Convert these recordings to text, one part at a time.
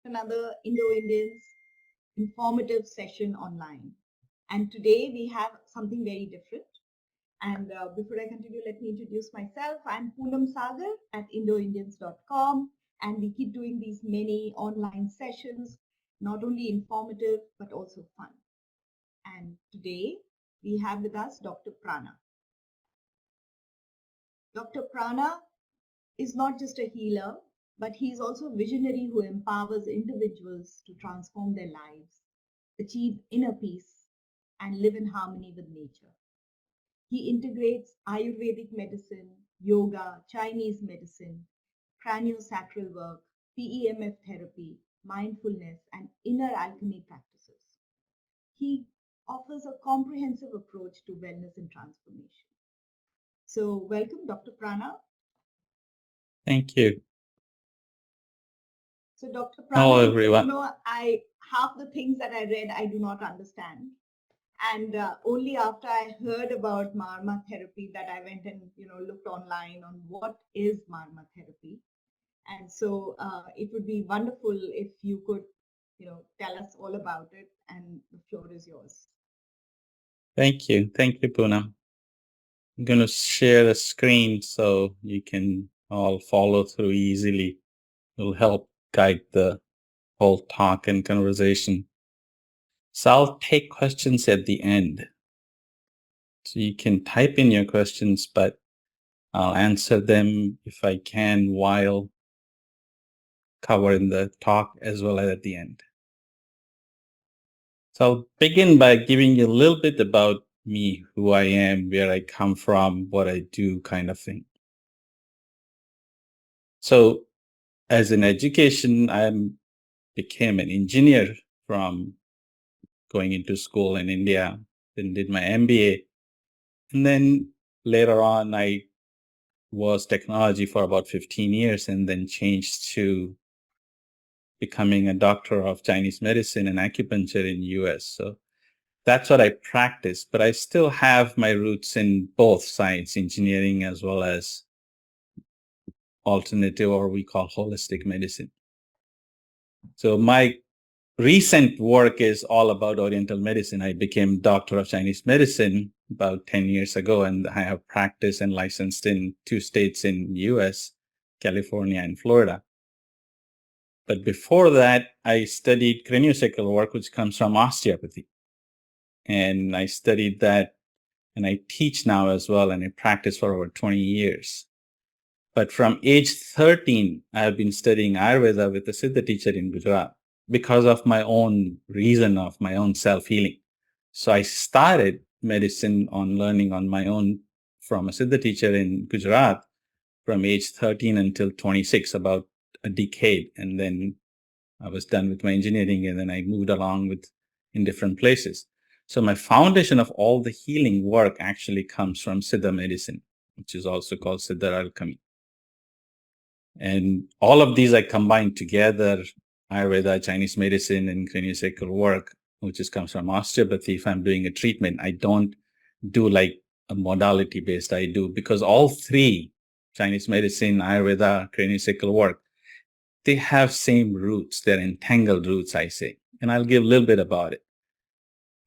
Another Indo-Indians informative session online. And today we have something very different. And before I continue, let me introduce myself. I'm Poonam Sagar at IndoIndians.com. And we keep doing these many online sessions, not only informative, but also fun. And today we have with us Dr. Prana. Dr. Prana is not just a healer, but he is also a visionary who empowers individuals to transform their lives, achieve inner peace, and live in harmony with nature. He integrates Ayurvedic medicine, yoga, Chinese medicine, craniosacral work, PEMF therapy, mindfulness, and inner alchemy practices. He offers a comprehensive approach to wellness and transformation. So, welcome, Dr. Prana. Thank you. So, Dr. Hello, Prana, everyone. I half the things that I read I do not understand, and only after I heard about Marma therapy that I went and looked online on what is Marma therapy, and so it would be wonderful if you could tell us all about it, and the floor is yours. Thank you, Poonam. I'm going to share the screen so you can all follow through easily. It'll help guide the whole talk and conversation. So I'll take questions at the end. So you can type in your questions, but I'll answer them if I can while covering the talk as well as at the end. So I'll begin by giving you a little bit about me, who I am, where I come from, what I do, kind of thing. So as an education, I became an engineer from going into school in India, then did my MBA. And then later on, I was technology for about 15 years and then changed to becoming a doctor of Chinese medicine and acupuncture in US. So that's what I practice, but I still have my roots in both sides, engineering as well as alternative, or we call holistic medicine. So my recent work is all about Oriental medicine. I became doctor of Chinese medicine about 10 years ago, and I have practiced and licensed in 2 states in US, California and Florida. But before that, I studied craniosacral work, which comes from osteopathy. And I studied that, and I teach now as well, and I practice for over 20 years. But from age 13, I have been studying Ayurveda with a Siddha teacher in Gujarat because of my own reason of my own self-healing. So I started medicine on learning on my own from a Siddha teacher in Gujarat from age 13 until 26, about a decade. And then I was done with my engineering, and then I moved along in different places. So my foundation of all the healing work actually comes from Siddha medicine, which is also called Siddha alchemy. And all of these I combine together, Ayurveda, Chinese medicine, and craniosacral work, which comes from osteopathy. If I'm doing a treatment, I don't do like a modality based. I do because all three, Chinese medicine, Ayurveda, craniosacral work, they have same roots. They're entangled roots, I say. And I'll give a little bit about it.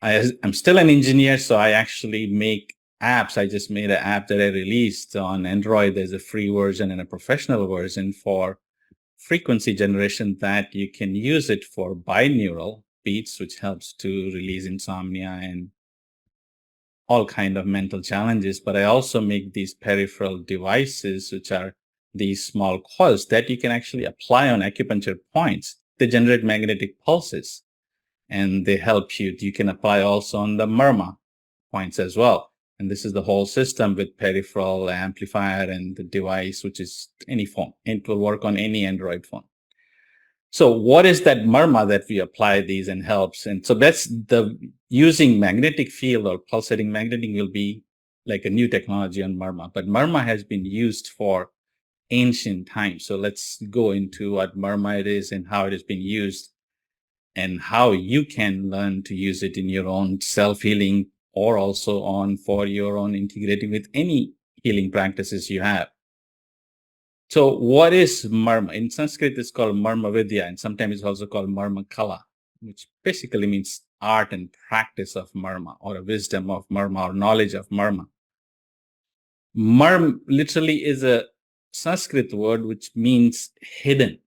I'm still an engineer, so I actually make apps. I just made an app that I released on Android. There's a free version and a professional version for frequency generation that you can use it for binaural beats, which helps to release insomnia and all kind of mental challenges. But I also make these peripheral devices, which are these small coils that you can actually apply on acupuncture points. They generate magnetic pulses and they help you. You can apply also on the Marma points as well. And this is the whole system with peripheral amplifier and the device, which is any phone. It will work on any Android phone. So what is that Marma that we apply these and helps? And so that's the using magnetic field or pulsating magnetic will be like a new technology on Marma. But Marma has been used for ancient times. So let's go into what Marma it is and how it has been used and how you can learn to use it in your own self-healing or also on for your own integrating with any healing practices you have. So what is Marma? In Sanskrit, it's called Marma Vidya, and sometimes it's also called Marma Kala, which basically means art and practice of Marma, or a wisdom of Marma, or knowledge of Marma. Marm literally is a Sanskrit word which means hidden.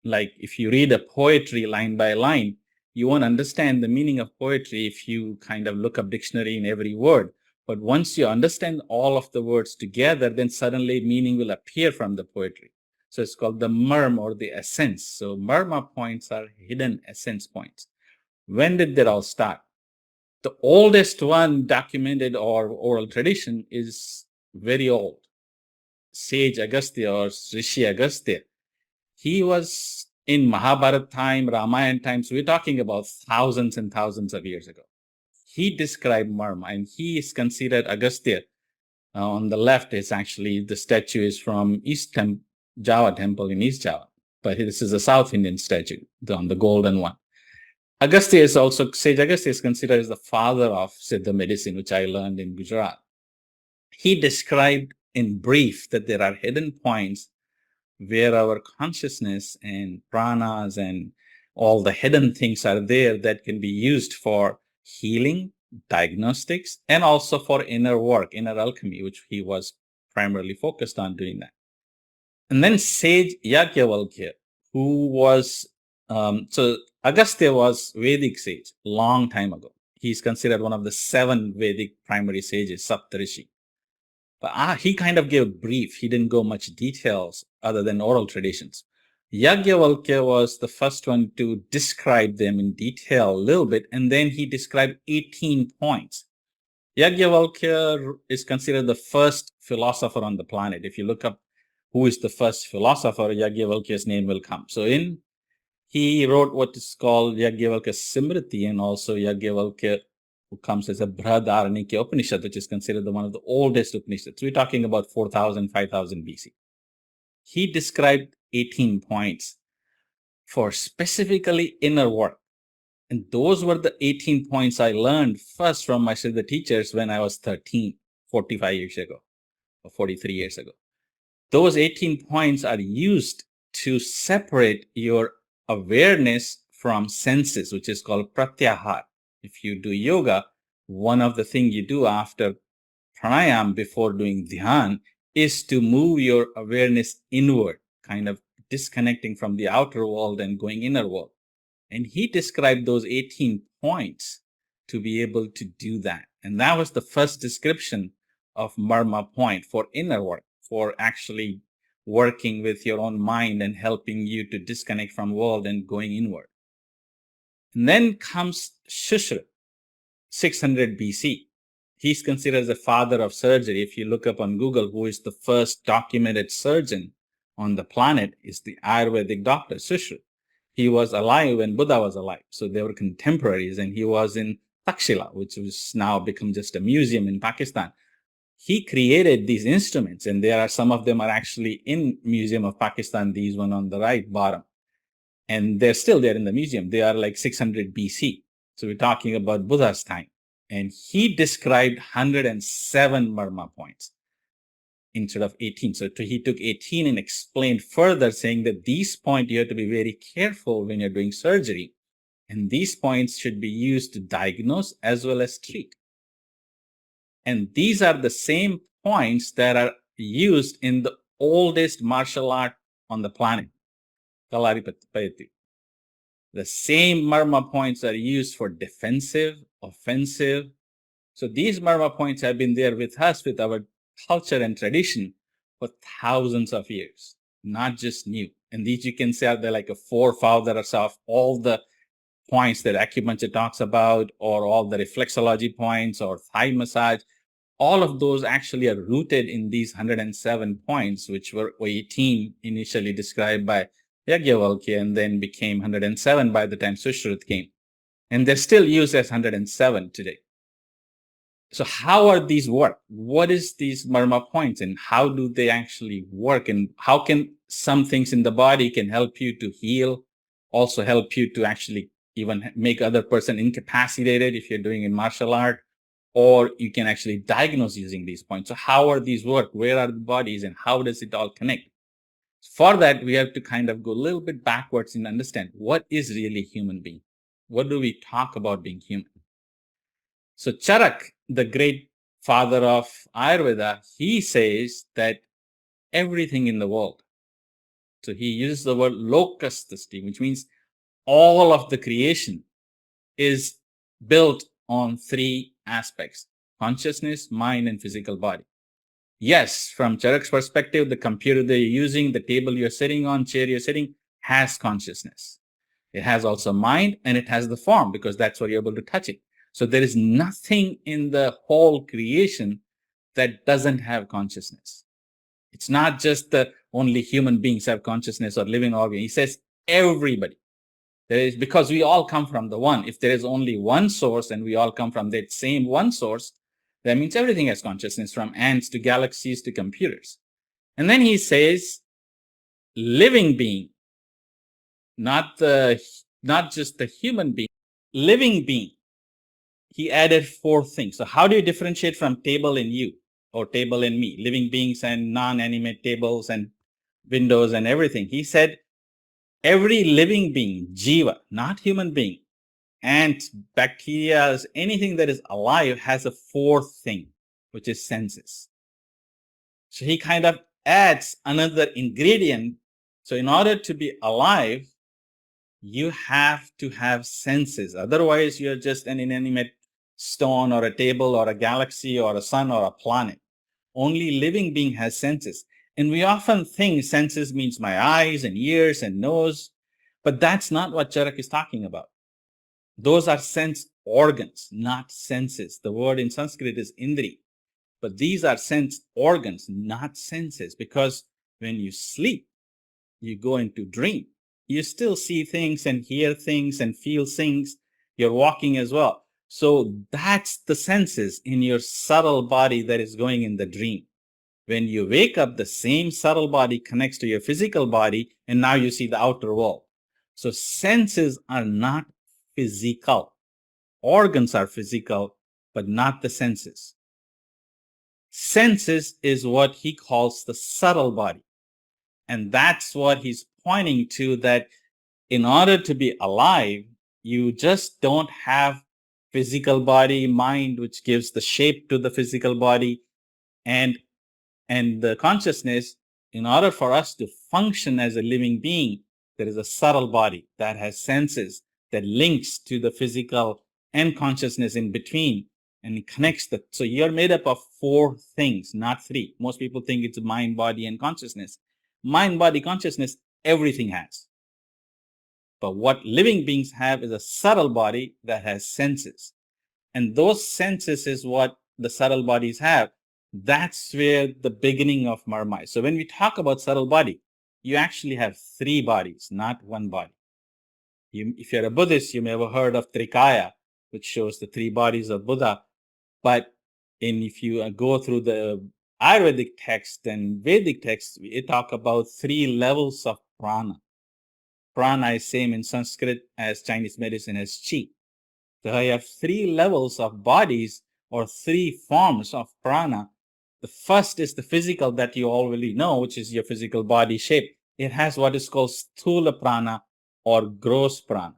Like if you read a poetry line by line, you won't understand the meaning of poetry if you kind of look up dictionary in every word. But once you understand all of the words together, then suddenly meaning will appear from the poetry. So it's called the marm, or the essence. So marma points are hidden essence points. When did that all start? The oldest one documented or oral tradition is very old. Sage Agastya, or Rishi Agastya, he was in Mahabharata time, Ramayana times. We're talking about thousands and thousands of years ago. He described Marma, and he is considered Agastya. On the left is actually the statue is from Java temple in East Java, but this is a South Indian statue, the golden one. Agastya is also, Sage Agastya is considered as the father of Siddha medicine, which I learned in Gujarat. He described in brief that there are hidden points where our consciousness and pranas and all the hidden things are there that can be used for healing, diagnostics, and also for inner work, inner alchemy, which he was primarily focused on doing that. And then Sage Yajnavalkya, who was, so Agastya was Vedic sage long time ago. He's considered one of the 7 Vedic primary sages, Saptarishi. But he kind of gave a brief. He didn't go much details other than oral traditions. Yajnavalkya was the first one to describe them in detail a little bit, and then he described 18 points. Yajnavalkya is considered the first philosopher on the planet. If you look up who is the first philosopher, Yajnavalkya's name will come. So he wrote what is called Yajnavalkya Simriti, and also Yajnavalkya, who comes as a Brihadaranyaka Upanishad, which is considered one of the oldest Upanishads. We're talking about 4000, 5000 BC. He described 18 points for specifically inner work. And those were the 18 points I learned first from my Siddha teachers when I was 13, 45 years ago, or 43 years ago. Those 18 points are used to separate your awareness from senses, which is called pratyahar. If you do yoga, one of the things you do after pranayam before doing dhyan is to move your awareness inward, kind of disconnecting from the outer world and going inner world. And he described those 18 points to be able to do that. And that was the first description of Marma point for inner work, for actually working with your own mind and helping you to disconnect from world and going inward. And then comes Shushruta, 600 BC. He's considered as the father of surgery. If you look up on Google, who is the first documented surgeon on the planet, is the Ayurvedic doctor, Shushruta. He was alive when Buddha was alive. So they were contemporaries, and he was in Takshila, which has now become just a museum in Pakistan. He created these instruments, and there are some of them are actually in Museum of Pakistan, these one on the right bottom. And they're still there in the museum. They are like 600 BC. So we're talking about Buddha's time. And he described 107 Marma points instead of 18. So he took 18 and explained further, saying that these points you have to be very careful when you're doing surgery. And these points should be used to diagnose as well as treat. And these are the same points that are used in the oldest martial art on the planet, Kalaripayattu. The same Marma points are used for defensive, offensive. So these Marma points have been there with us, with our culture and tradition for thousands of years, not just new. And these you can say are like a forefathers of all the points that acupuncture talks about, or all the reflexology points or thigh massage. All of those actually are rooted in these 107 points, which were 18 initially described by Yajnavalkya and then became 107 by the time Sushruta came. And they're still used as 107 today. So how are these work? What is these Marma points, and how do they actually work? And how can some things in the body can help you to heal, also help you to actually even make other person incapacitated if you're doing in martial art, or you can actually diagnose using these points. So how are these work? Where are the bodies, and how does it all connect? For that, we have to kind of go a little bit backwards and understand what is really human being. What do we talk about being human? So Charak, the great father of Ayurveda, he says that everything in the world, so he uses the word lokasthasti, which means all of the creation is built on three aspects: consciousness, mind, and physical body. Yes, from Charak's perspective, the computer that you're using, the table you're sitting on, chair you're sitting, has consciousness. It has also mind, and it has the form, because that's where you're able to touch it. So there is nothing in the whole creation that doesn't have consciousness. It's not just the only human beings have consciousness or living organ. He says everybody. There is, because we all come from the one. If there is only one source and we all come from that same one source, that means everything has consciousness, from ants to galaxies to computers. And then he says living being, not just the human being, living being. He added four things. So how do you differentiate from table and you, or table and me, living beings and non-animate tables and windows and everything? He said every living being, jiva, not human being, ants, bacteria, anything that is alive has a fourth thing, which is senses. So he kind of adds another ingredient. So in order to be alive, you have to have senses. Otherwise, you're just an inanimate stone or a table or a galaxy or a sun or a planet. Only living being has senses. And we often think senses means my eyes and ears and nose, but that's not what Charak is talking about. Those are sense organs, not senses. The word in Sanskrit is indri, but these are sense organs, not senses, because when you sleep, you go into dream. You still see things and hear things and feel things. You're walking as well. So that's the senses in your subtle body that is going in the dream. When you wake up, the same subtle body connects to your physical body, and now you see the outer world. So senses are not physical. Organs are physical, but not the senses. Senses is what he calls the subtle body. And that's what he's pointing to, that in order to be alive, you just don't have physical body, mind, which gives the shape to the physical body, and the consciousness. In order for us to function as a living being, there is a subtle body that has senses, that links to the physical and consciousness in between, and it connects the. So you're made up of four things, not three. Most people think it's mind, body, and consciousness. Mind, body, consciousness, everything has. But what living beings have is a subtle body that has senses. And those senses is what the subtle bodies have. That's where the beginning of Marma is. So when we talk about subtle body, you actually have three bodies, not one body. If you're a Buddhist, you may have heard of Trikaya, which shows the three bodies of Buddha. But if you go through the Ayurvedic text and Vedic text, we talk about three levels of prana. Prana is same in Sanskrit as Chinese medicine as Qi. So I have three levels of bodies, or three forms of prana. The first is the physical that you already know, which is your physical body shape. It has what is called sthula prana or gross prana.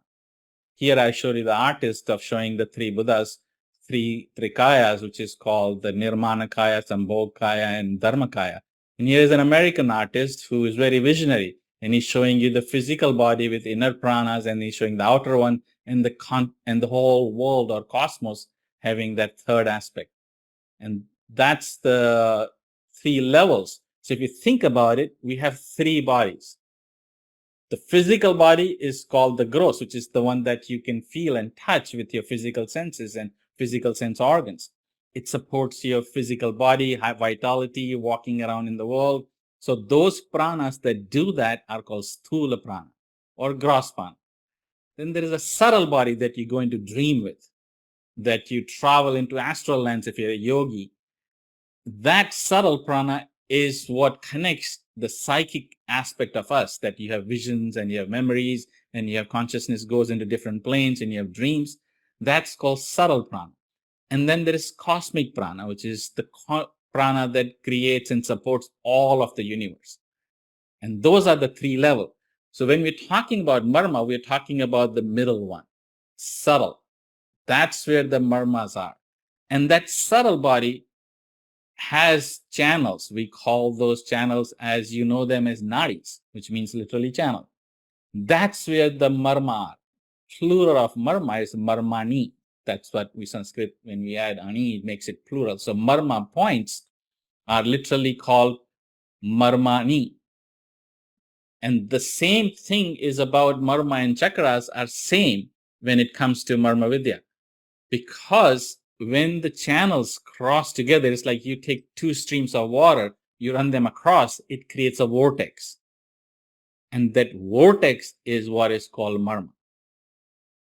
Here I show you the artist of showing the three Buddhas, three Trikayas, which is called the Nirmanakaya, Sambhogakaya, and Dharmakaya. And here is an American artist who is very visionary, and he's showing you the physical body with inner pranas, and he's showing the outer one, and the whole world or cosmos having that third aspect. And that's the three levels. So if you think about it, we have three bodies. The physical body is called the gross, which is the one that you can feel and touch with your physical senses and physical sense organs. It supports your physical body, high vitality, walking around in the world. So those pranas that do that are called sthula prana or gross prana. Then there is a subtle body that you go into dream with, that you travel into astral lands if you're a yogi. That subtle prana is what connects the psychic aspect of us, that you have visions and you have memories and you have consciousness goes into different planes and you have dreams. That's called subtle prana. And then there is cosmic prana, which is the prana that creates and supports all of the universe. And those are the three levels. So when we're talking about marma, we're talking about the middle one, subtle. That's where the marmas are. And that subtle body has channels. We call those channels, as you know them, as nadis, which means literally channel. That's where the marma are. Plural of marma is marmani. That's what we Sanskrit, when we add ani, it makes it plural. So marma points are literally called marmani. And the same thing is about marma and chakras are same when it comes to Marma Vidya. Because when the channels cross together, it's like you take two streams of water, you run them across, it creates a vortex. And that vortex is what is called marma.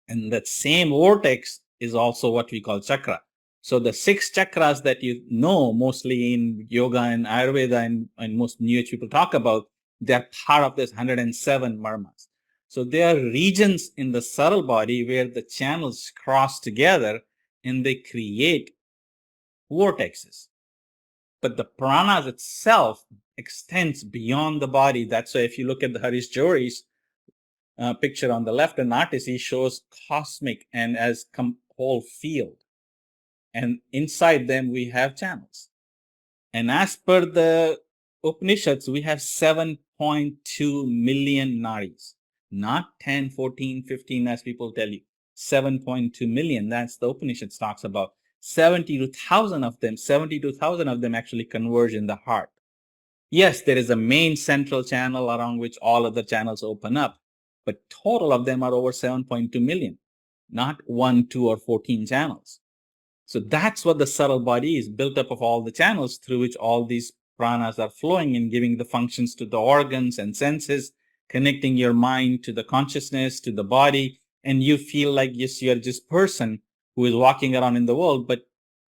And that same vortex is also what we call chakra. So the 6 chakras that you know mostly in yoga and Ayurveda and most New Age people talk about, they're part of this 107 marmas. So there are regions in the subtle body where the channels cross together and they create vortexes. But the prana itself extends beyond the body. That's why if you look at the Harish Johri's picture on the left, an artist, he shows cosmic and as whole field. And inside them, we have channels. And as per the Upanishads, we have 7.2 million nadis. Not 10, 14, 15, as people tell you. 7.2 million, that's the Upanishads talks about. 72,000 of them actually converge in the heart. Yes, there is a main central channel around which all other channels open up, but total of them are over 7.2 million, not 1, 2, or 14 channels. So that's what the subtle body is, built up of all the channels through which all these pranas are flowing and giving the functions to the organs and senses, connecting your mind to the consciousness, to the body, and you feel like, yes, you're this person who is walking around in the world, but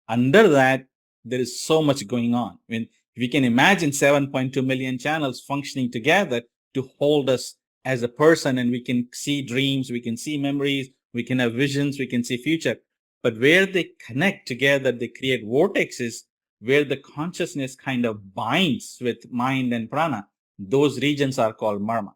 under that, there is so much going on. I mean, if you can imagine 7.2 million channels functioning together to hold us as a person, and we can see dreams, we can see memories, we can have visions, we can see future. But where they connect together, they create vortexes where the consciousness kind of binds with mind and prana. Those regions are called marma.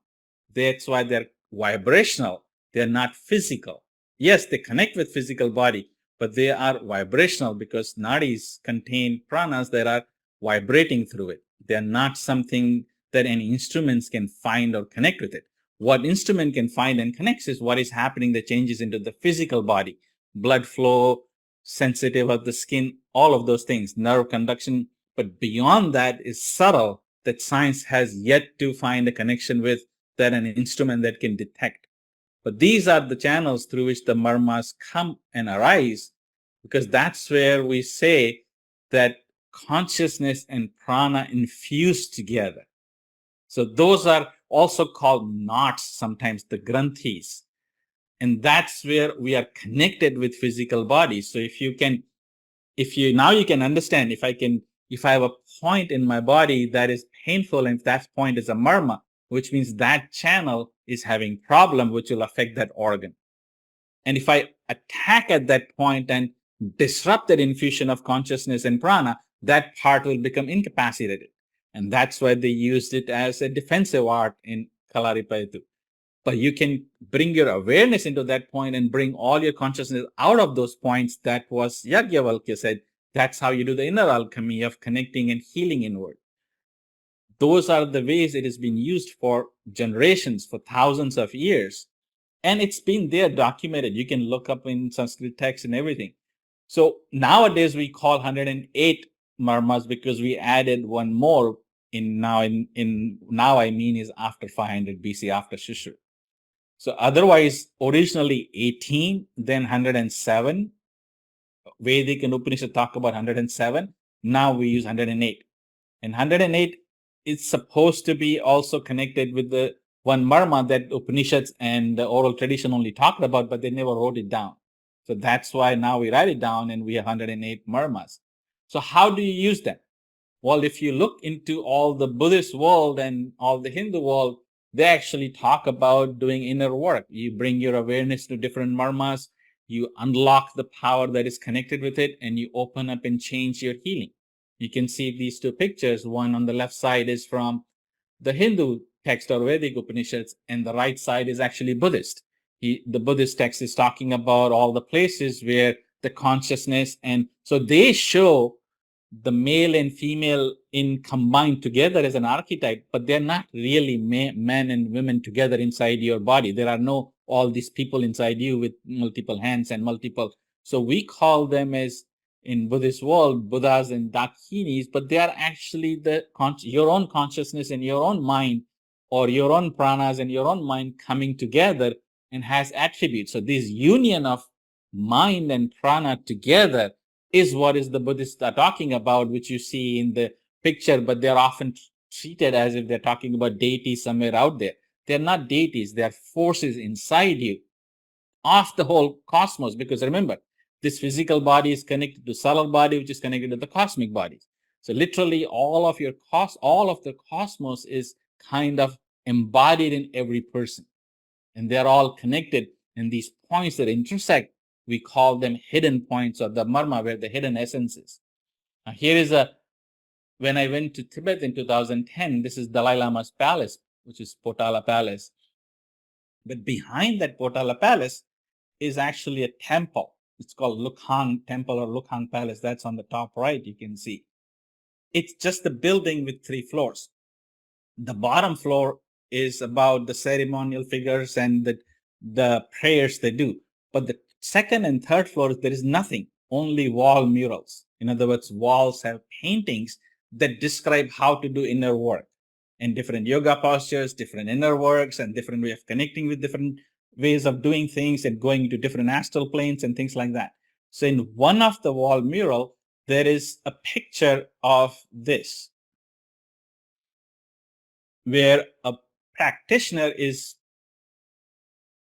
That's why they're vibrational. They're not physical. Yes, they connect with physical body, but they are vibrational because nadis contain pranas that are vibrating through it. They're not something that any instruments can find or connect with it. What instrument can find and connects is what is happening that changes into the physical body, blood flow, sensitive of the skin, all of those things, nerve conduction. But beyond that is subtle that science has yet to find a connection with, that an instrument that can detect. But these are the channels through which the marmas come and arise, because that's where we say that consciousness and prana infuse together. So those are also called knots, sometimes the granthis. And that's where we are connected with physical bodies. So if you now you can understand, if I have a point in my body that is painful, and if that point is a marma, which means that channel is having problem, which will affect that organ. And if I attack at that point and disrupt that infusion of consciousness and prana, that part will become incapacitated. And that's why they used it as a defensive art in Kalaripayattu. But you can bring your awareness into that point and bring all your consciousness out of those points. That was Yajnavalkya said. That's how you do the inner alchemy of connecting and healing inward. Those are the ways it has been used for generations, for thousands of years. And it's been there documented. You can look up in Sanskrit text and everything. So nowadays we call 108 marmas because we added one more now I mean is after 500 BC, after Shishru. So otherwise, originally 18, then 107. Vedic and Upanishad talk about 107. Now we use 108. And 108 is supposed to be also connected with the one marma that Upanishads and the oral tradition only talked about, but they never wrote it down. So that's why now we write it down and we have 108 marmas. So how do you use them? Well, if you look into all the Buddhist world and all the Hindu world, they actually talk about doing inner work. You bring your awareness to different marmas, you unlock the power that is connected with it, and you open up and change your healing. You can see these two pictures. One on the left side is from the Hindu text or Vedic Upanishads, and the right side is actually Buddhist. The Buddhist text is talking about all the places where the consciousness, and so they show the male and female in combined together as an archetype, but they're not really men and women together inside your body. There are no all these people inside you with multiple hands and multiple. So we call them as in Buddhist world, Buddhas and Dakinis, but they are actually your own consciousness and your own mind, or your own pranas and your own mind coming together and has attributes. So this union of mind and prana together is what is the Buddhists are talking about, which you see in the picture, but they're often treated as if they're talking about deities somewhere out there. They're not deities, they're forces inside you of the whole cosmos, because remember, this physical body is connected to solar body, which is connected to the cosmic bodies. So literally all of the cosmos is kind of embodied in every person, and they're all connected. And these points that intersect, we call them hidden points, or the marma, where the hidden essence is. Now here is when I went to Tibet in 2010, this is Dalai Lama's palace, which is Potala Palace. But behind that Potala Palace is actually a temple. It's called Lukhang Temple or Lukhang Palace. That's on the top right, you can see. It's just a building with 3 floors. The bottom floor is about the ceremonial figures and the prayers they do. But the second and third floors, there is nothing, only wall murals. In other words, walls have paintings that describe how to do inner work, and different yoga postures, different inner works, and different way of connecting with different ways of doing things and going into different astral planes and things like that. So in one of the wall mural, there is a picture of this, where a practitioner is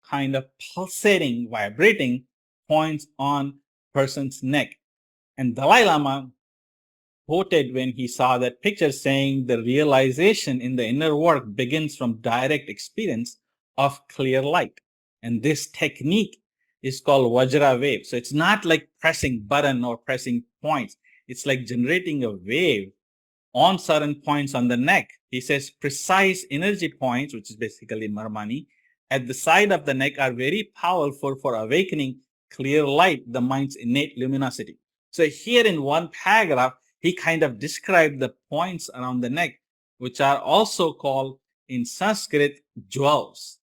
kind of pulsating, vibrating points on person's neck. And Dalai Lama quoted when he saw that picture, saying the realization in the inner work begins from direct experience of clear light. And this technique is called Vajra wave. So it's not like pressing button or pressing points. It's like generating a wave on certain points on the neck. He says precise energy points, which is basically marmani, at the side of the neck are very powerful for awakening clear light, the mind's innate luminosity. So here in one paragraph, he kind of described the points around the neck, which are also called in Sanskrit jewels,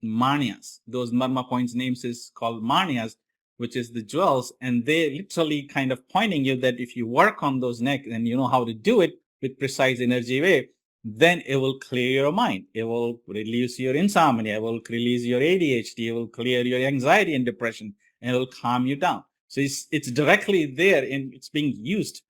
manias. Those marma points names is called manias, which is the jewels, and they literally kind of pointing you that if you work on those neck and you know how to do it with precise energy wave, then it will clear your mind. It will reduce your insomnia. It will release your ADHD. It will clear your anxiety and depression, and it will calm you down. So it's directly there, and it's being used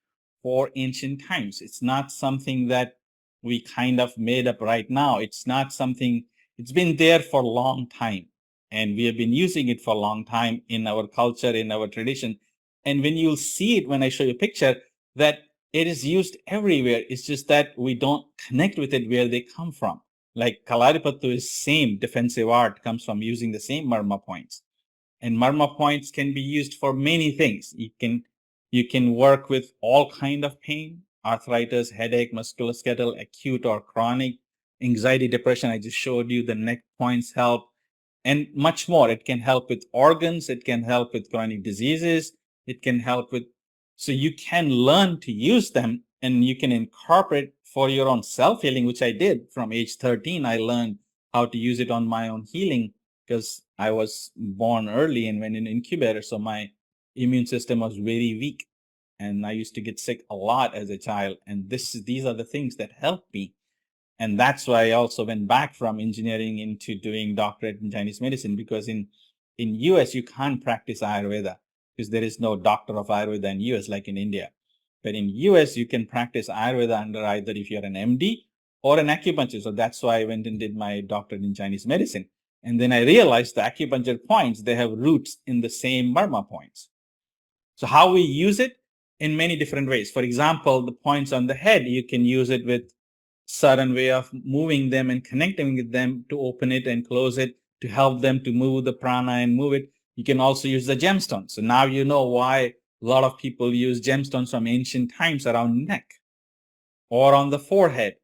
for ancient times. It's not something that we kind of made up right now. It's not something, it's been there for a long time, and we have been using it for a long time in our culture, in our tradition. And when you'll see it, when I show you a picture, that it is used everywhere. It's just that we don't connect with it where they come from. Like Kalaripattu is same defensive art, comes from using the same marma points. And marma points can be used for many things. You can work with all kind of pain, arthritis, headache, musculoskeletal, acute or chronic, anxiety, depression. I just showed you the neck points help, and much more. It can help with organs. It can help with chronic diseases. It can help with, so you can learn to use them, and you can incorporate for your own self-healing, which I did from age 13. I learned how to use it on my own healing because I was born early and went in incubator. So my immune system was very weak, and I used to get sick a lot as a child. And these are the things that helped me. And that's why I also went back from engineering into doing doctorate in Chinese medicine, because in US, you can't practice Ayurveda because there is no doctor of Ayurveda in US like in India. But in US, you can practice Ayurveda under either if you're an MD or an acupuncturist. So that's why I went and did my doctorate in Chinese medicine. And then I realized the acupuncture points, they have roots in the same marma points. So how we use it? In many different ways. For example, the points on the head, you can use it with certain way of moving them and connecting with them to open it and close it, to help them to move the prana and move it. You can also use the gemstones. So now you know why a lot of people use gemstones from ancient times around neck or on the forehead,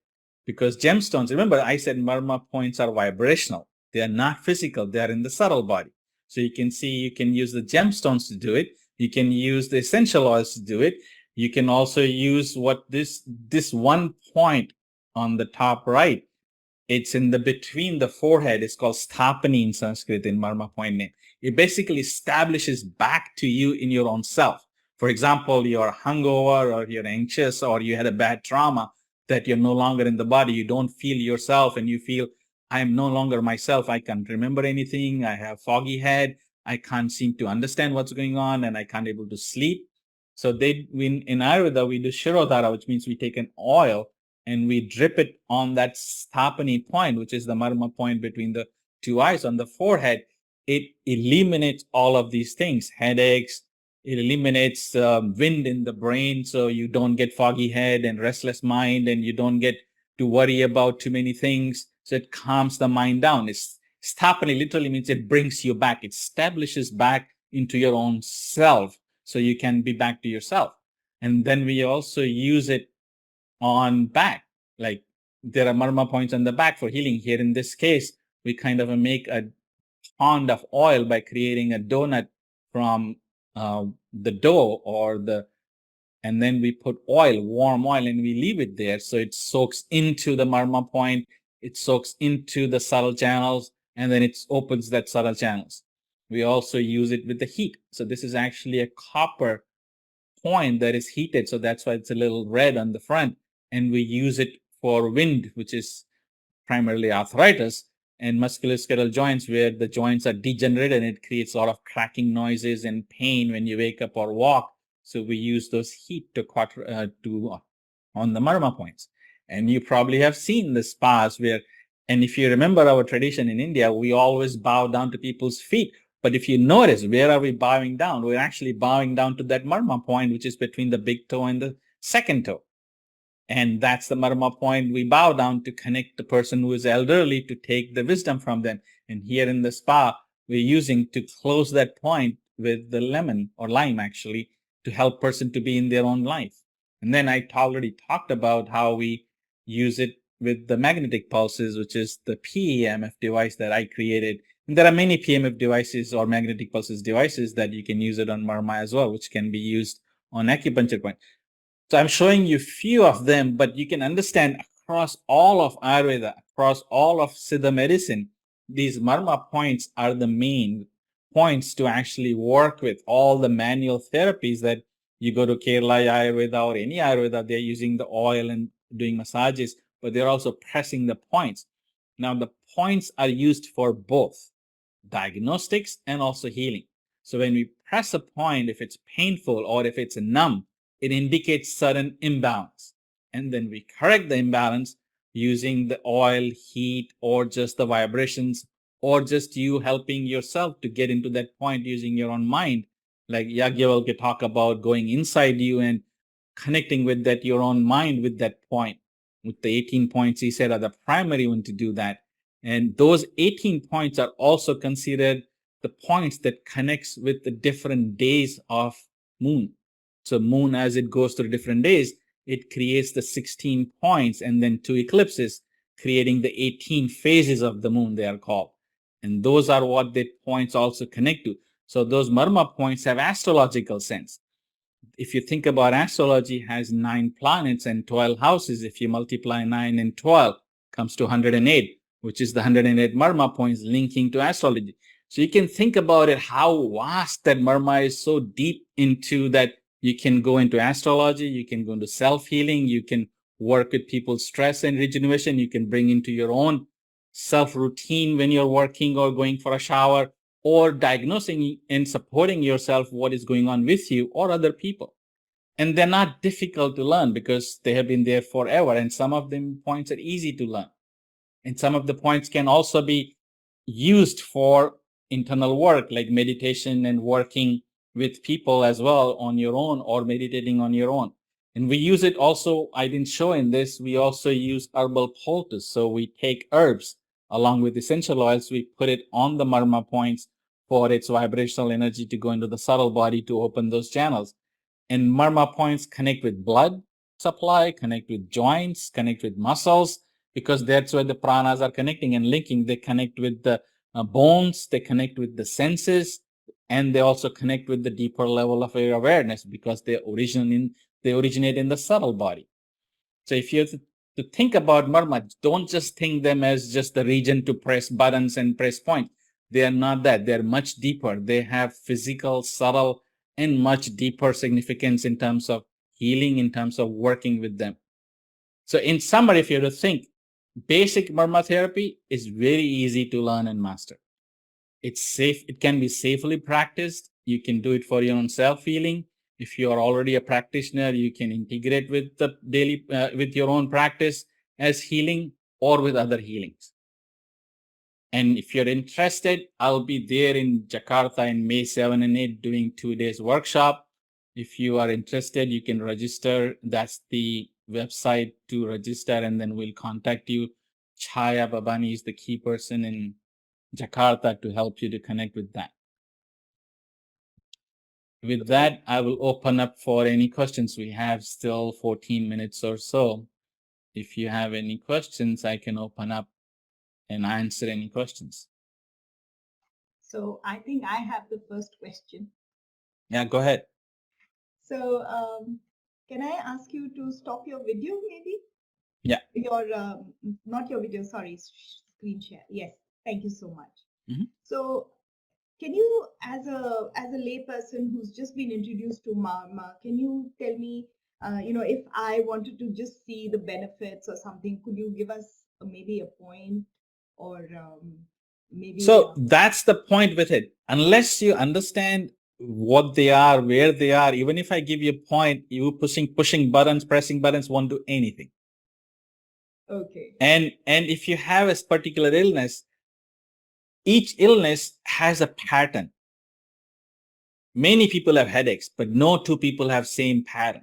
because gemstones, remember I said marma points are vibrational. They are not physical. They are in the subtle body. So you can see you can use the gemstones to do it. You can use the essential oils to do it. You can also use what this one point on the top right. It's in the between the forehead. It's called stapani in Sanskrit in Marma point name. It basically establishes back to you in your own self. For example, you're hungover or you're anxious or you had a bad trauma that you're no longer in the body. You don't feel yourself and you feel, I am no longer myself. I can't remember anything. I have foggy head. I can't seem to understand what's going on and I can't able to sleep. So in Ayurveda, we do Shirodhara, which means we take an oil and we drip it on that stapani point, which is the marma point between the two eyes on the forehead. It eliminates all of these things, headaches. It eliminates wind in the brain, so you don't get foggy head and restless mind, and you don't get to worry about too many things. So it calms the mind down. Stapani literally means it brings you back. It establishes back into your own self, so you can be back to yourself. And then we also use it on back. Like there are marma points on the back for healing. Here in this case, we kind of make a pond of oil by creating a donut from the dough and then we put oil, warm oil, and we leave it there. So it soaks into the marma point, it soaks into the subtle channels, and then it opens that subtle channels. We also use it with the heat. So this is actually a copper point that is heated. So that's why it's a little red on the front. And we use it for wind, which is primarily arthritis and musculoskeletal joints, where the joints are degenerated and it creates a lot of cracking noises and pain when you wake up or walk. So we use those heat to on the marma points. And you probably have seen the spas where, and if you remember our tradition in India, we always bow down to people's feet. But if you notice, where are we bowing down? We're actually bowing down to that marma point, which is between the big toe and the second toe. And that's the marma point we bow down to connect the person who is elderly to take the wisdom from them. And here in the spa, we're using to close that point with the lemon or lime, actually, to help person to be in their own life. And then I already talked about how we use it with the magnetic pulses, which is the PEMF device that I created. And there are many PMF devices or magnetic pulses devices that you can use it on marma as well, which can be used on acupuncture point. So I'm showing you few of them, but you can understand across all of Ayurveda, across all of Siddha medicine, these marma points are the main points to actually work with. All the manual therapies that you go to Kerala Ayurveda or any Ayurveda, they're using the oil and doing massages, but they're also pressing the points. Now the points are used for both diagnostics and also healing. So when we press a point, if it's painful or if it's numb, it indicates certain imbalance. And then we correct the imbalance using the oil, heat, or just the vibrations, or just you helping yourself to get into that point using your own mind. Like Yagyavalkya talk about going inside you and connecting with that, your own mind with that point. With the 18 points, he said, are the primary one to do that. And those 18 points are also considered the points that connects with the different days of moon. So moon, as it goes through different days, it creates the 16 points and then 2 eclipses, creating the 18 phases of the moon, they are called. And those are what the points also connect to. So those marma points have astrological sense. If you think about astrology, has 9 planets and 12 houses. If you multiply 9 and 12, comes to 108, which is the 108 marma points linking to astrology. So you can think about it, how vast that marma is, so deep into that. You can go into astrology, you can go into self-healing, you can work with people's stress and regeneration, you can bring into your own self-routine when you're working or going for a shower, or diagnosing and supporting yourself what is going on with you or other people. And they're not difficult to learn because they have been there forever. And some of them points are easy to learn. And some of the points can also be used for internal work, like meditation and working with people as well on your own, or meditating on your own. And we use it also, I didn't show in this, we also use herbal poultice. So we take herbs along with essential oils, we put it on the marma points for its vibrational energy to go into the subtle body to open those channels. And marma points connect with blood supply, connect with joints, connect with muscles, because that's where the pranas are connecting and linking. They connect with the bones, they connect with the senses, and they also connect with the deeper level of your awareness because they originate in the subtle body. So if you have to think about marma, don't just think them as just the region to press buttons and press points. They are not that. They're much deeper. They have physical, subtle, and much deeper significance in terms of healing, in terms of working with them. So in summary, if you have to think, basic marma therapy is very easy to learn and master. It's safe. It can be safely practiced. You can do it for your own self-healing. If you are already a practitioner, you can integrate with the daily, with your own practice as healing or with other healings. And if you're interested, I'll be there in Jakarta in May 7 and 8 doing 2 days workshop. If you are interested, you can register. That's the website to register, and then we'll contact you. Chaya Babani is the key person in Jakarta to help you to connect with that. With that, I will open up for any questions. We have still 14 minutes or so. If you have any questions, I can open up and answer any questions. So I think I have the first question. Yeah, go ahead. So can I ask you to stop your video maybe? Yeah. Your, not your video, sorry, screen share. Yes, thank you so much. So can you, as a layperson who's just been introduced to Marma, can you tell me, if I wanted to just see the benefits or something, could you give us maybe a point or maybe? So that's the point with it. Unless you understand what they are, where they are, even if I give you a point, you pushing buttons, pressing buttons won't do anything. Okay. And if you have a particular illness, each illness has a pattern. Many people have headaches, but no two people have same pattern.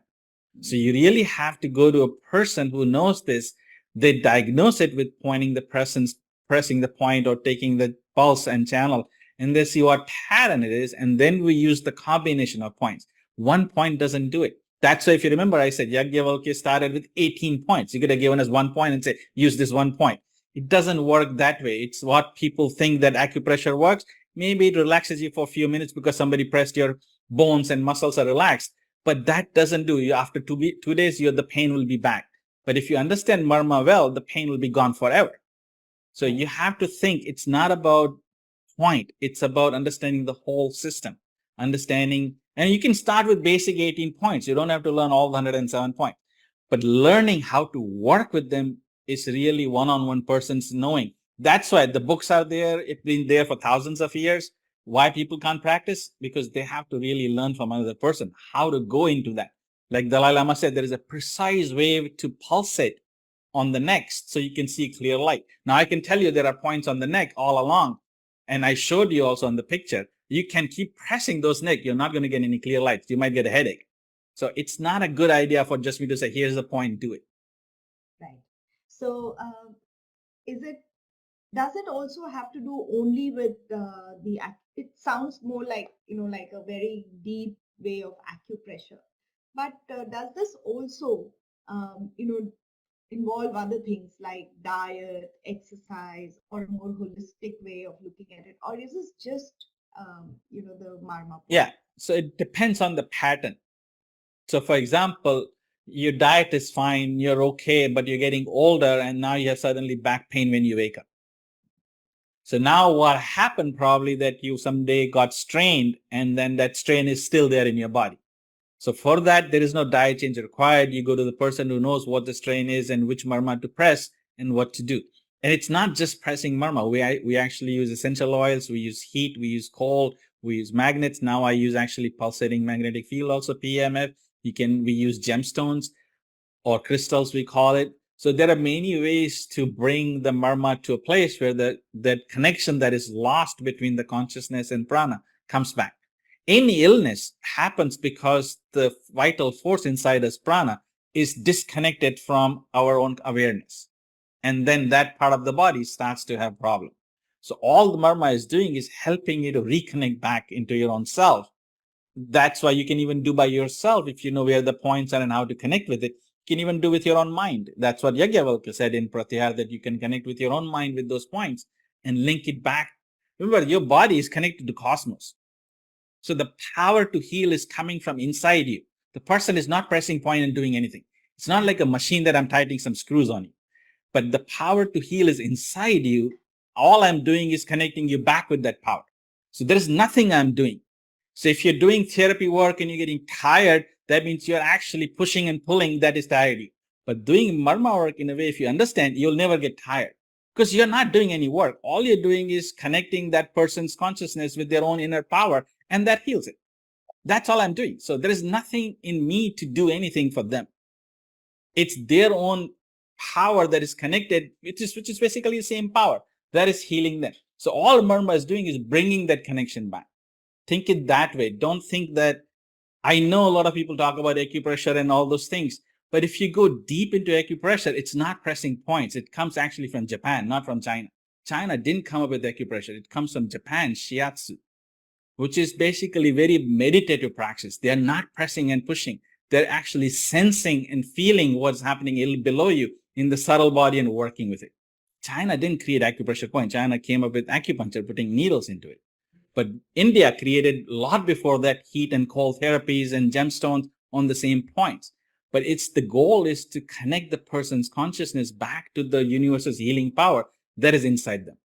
So you really have to go to a person who knows this. They diagnose it with pressing the point or taking the pulse and channel, and they see what pattern it is. And then we use the combination of points. One point doesn't do it. That's why if you remember, I said Yagyavalkya started with 18 points. You could have given us 1 point and say, use this 1 point. It doesn't work that way. It's what people think that acupressure works. Maybe it relaxes you for a few minutes because somebody pressed your bones and muscles are relaxed. But that doesn't do. After 2 days, the pain will be back. But if you understand Marma well, the pain will be gone forever. So you have to think it's not about point. It's about understanding the whole system. And you can start with basic 18 points. You don't have to learn all 107 points. But learning how to work with them is really one-on-one person's knowing. That's why the books are there. It's been there for thousands of years. Why people can't practice? Because they have to really learn from another person how to go into that. Like Dalai Lama said, there is a precise way to pulsate on the neck so you can see clear light. Now I can tell you there are points on the neck all along. And I showed you also on the picture. You can keep pressing those neck. You're not going to get any clear light. You might get a headache. So it's not a good idea for just me to say, here's the point, do it. Right. So does it also have to do only with it sounds more like, like a very deep way of acupressure, but does this also, involve other things like diet, exercise, or a more holistic way of looking at it? Or is this just, the Marma point? Yeah. So it depends on the pattern. So for example, your diet is fine, you're okay, but you're getting older and now you have suddenly back pain when you wake up. So now what happened probably that you someday got strained and then that strain is still there in your body. So for that, there is no diet change required. You go to the person who knows what the strain is and which marma to press and what to do. And it's not just pressing marma. We actually use essential oils. We use heat. We use cold. We use magnets. Now I use actually pulsating magnetic field, also PMF. We use gemstones or crystals, we call it. So there are many ways to bring the marma to a place where that connection that is lost between the consciousness and prana comes back. Any illness happens because the vital force inside us, prana, is disconnected from our own awareness. And then that part of the body starts to have problem. So all the marma is doing is helping you to reconnect back into your own self. That's why you can even do by yourself if you know where the points are and how to connect with it. can even do with your own mind. That's what Yajnavalkya said in Pratyahar, that you can connect with your own mind with those points and link it back. Remember, your body is connected to cosmos. So the power to heal is coming from inside you. The person is not pressing point and doing anything. It's not like a machine that I'm tightening some screws on you. But the power to heal is inside you. All I'm doing is connecting you back with that power. So there is nothing I'm doing. So if you're doing therapy work and you're getting tired, that means you're actually pushing and pulling. That is tired you. But doing Marma work in a way, if you understand, you'll never get tired because you're not doing any work. All you're doing is connecting that person's consciousness with their own inner power, and that heals it. That's all I'm doing. So there is nothing in me to do anything for them. It's their own power that is connected, which is basically the same power that is healing them. So all Marma is doing is bringing that connection back. Think it that way. Don't think that, I know a lot of people talk about acupressure and all those things, but if you go deep into acupressure, it's not pressing points. It comes actually from Japan, not from China. China didn't come up with acupressure. It comes from Japan, shiatsu, which is basically very meditative practice. They are not pressing and pushing. They're actually sensing and feeling what's happening below you in the subtle body and working with it. China didn't create acupressure point. China came up with acupuncture, putting needles into it. But India created a lot before that heat and cold therapies and gemstones on the same points. But it's the goal is to connect the person's consciousness back to the universe's healing power that is inside them.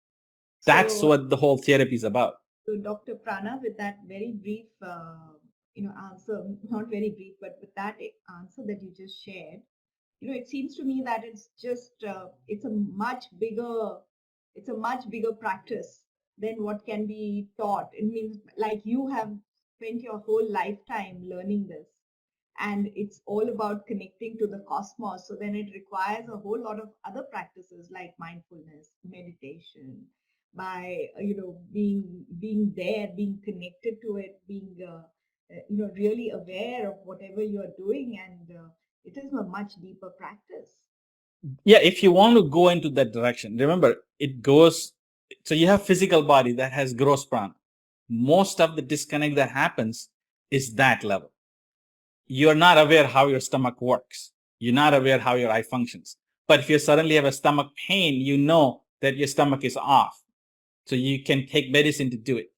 That's what the whole therapy is about. So, Dr. Prana, with that very brief, answer, not very brief, but with that answer that you just shared, it seems to me that it's just, it's a much bigger practice than what can be taught. It means like you have spent your whole lifetime learning this, and it's all about connecting to the cosmos. So then it requires a whole lot of other practices like mindfulness, meditation, by being there, being connected to it, being really aware of whatever you're doing, and it is a much deeper practice. Yeah, if you want to go into that direction, remember it goes. So you have physical body that has gross prana. Most of the disconnect that happens is that level. You're not aware how your stomach works. You're not aware how your eye functions. But if you suddenly have a stomach pain, you know that your stomach is off. So you can take medicine to do it.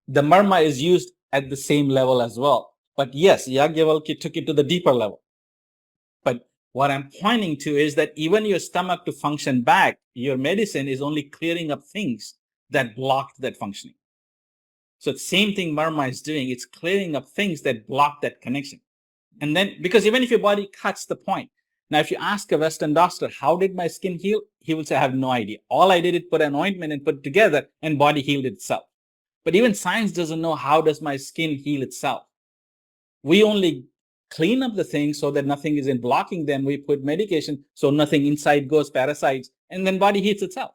The Marma is used at the same level as well. But yes, Yajnavalkya took it to the deeper level. But what I'm pointing to is that even your stomach to function back, your medicine is only clearing up things that blocked that functioning. So the same thing Marma is doing, it's clearing up things that block that connection. And then, because even if your body cuts the point, now if you ask a Western doctor, how did my skin heal? He will say, I have no idea. All I did is put an ointment and put it together and body healed itself. But even science doesn't know how does my skin heal itself. We only clean up the things so that nothing isn't blocking them. We put medication so nothing inside goes, parasites, and then body heals itself.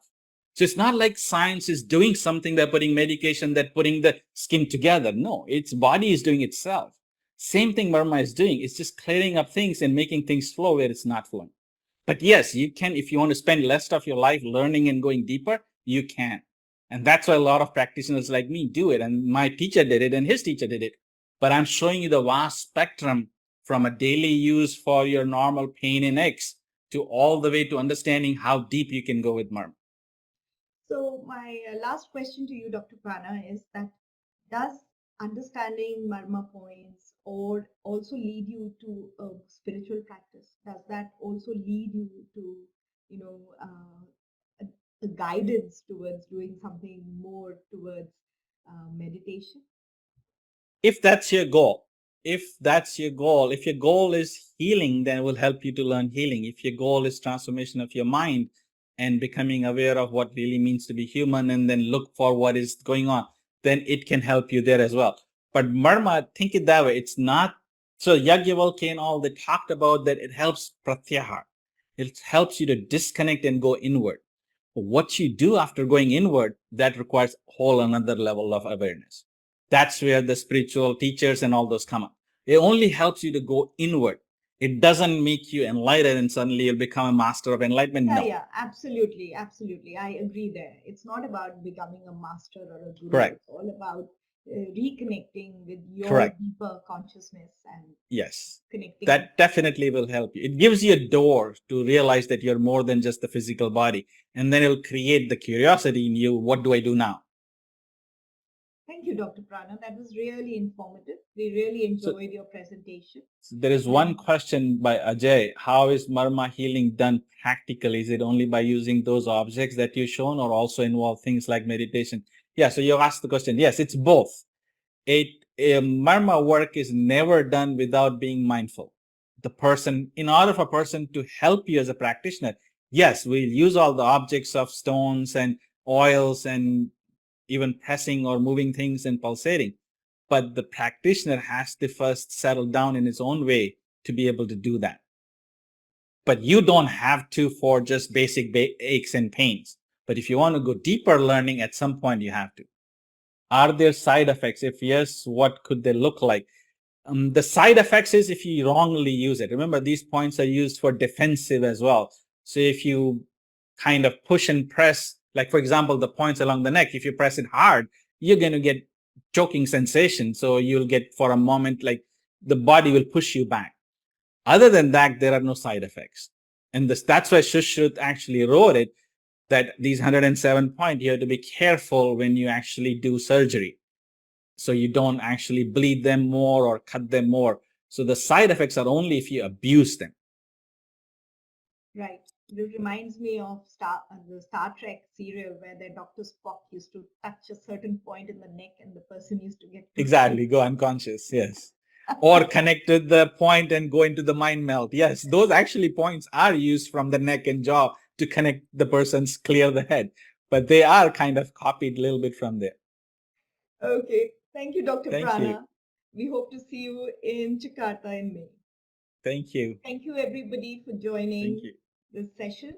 So it's not like science is doing something by putting medication that putting the skin together. No, its body is doing itself. Same thing Marma is doing. It's just clearing up things and making things flow where it's not flowing. But yes, you can, if you want to spend less of your life learning and going deeper, you can. And that's why a lot of practitioners like me do it. And my teacher did it and his teacher did it. But I'm showing you the vast spectrum from a daily use for your normal pain in X to all the way to understanding how deep you can go with Marma. So my last question to you, Dr. Prana, is that does understanding Marma points or also lead you to a spiritual practice? Does that also lead you to, a guidance towards doing something more towards meditation? If that's your goal, if your goal is healing, then it will help you to learn healing. If your goal is transformation of your mind and becoming aware of what really means to be human and then look for what is going on, then it can help you there as well. But Marma, think it that way. It's not, so Yajnavalkya and all, they talked about that it helps pratyahar. It helps you to disconnect and go inward. What you do after going inward, that requires whole another level of awareness. That's where the spiritual teachers and all those come up. It only helps you to go inward. It doesn't make you enlightened and suddenly you'll become a master of enlightenment. Yeah, no. yeah, absolutely, absolutely. I agree there. It's not about becoming a master or a guru. Correct. It's all about reconnecting with your Correct. deeper consciousness and Yes. connecting. That definitely will help you. It gives you a door to realize that you're more than just the physical body. And then it'll create the curiosity in you. What do I do now? Thank you, Dr. Prana. That was really informative. We really enjoyed your presentation. So there is one question by Ajay. How is Marma healing done practically? Is it only by using those objects that you've shown or also involve things like meditation? Yeah, so you asked the question. Yes, it's both. Marma work is never done without being mindful. In order for a person to help you as a practitioner, yes, we'll use all the objects of stones and oils and even pressing or moving things and pulsating. But the practitioner has to first settle down in his own way to be able to do that. But you don't have to for just basic aches and pains. But if you want to go deeper learning, at some point you have to. Are there side effects? If yes, what could they look like? The side effects is if you wrongly use it. Remember, these points are used for defensive as well. So if you kind of push and press, like for example, the points along the neck, if you press it hard, you're going to get choking sensation. So you'll get for a moment, like the body will push you back. Other than that, there are no side effects. And that's why Shushruth actually wrote it, that these 107 points, you have to be careful when you actually do surgery. So you don't actually bleed them more or cut them more. So the side effects are only if you abuse them. Right. This reminds me of the Star Trek serial where the Dr. Spock used to touch a certain point in the neck and the person used to get Exactly, go unconscious, yes. Or connect to the point and go into the mind melt. Yes, those actually points are used from the neck and jaw to connect the person's clear the head. But they are kind of copied a little bit from there. Okay. Thank you, Dr. Thank Prana. you. We hope to see you in Jakarta in May. Thank you. Thank you, everybody, for joining Thank you. this session.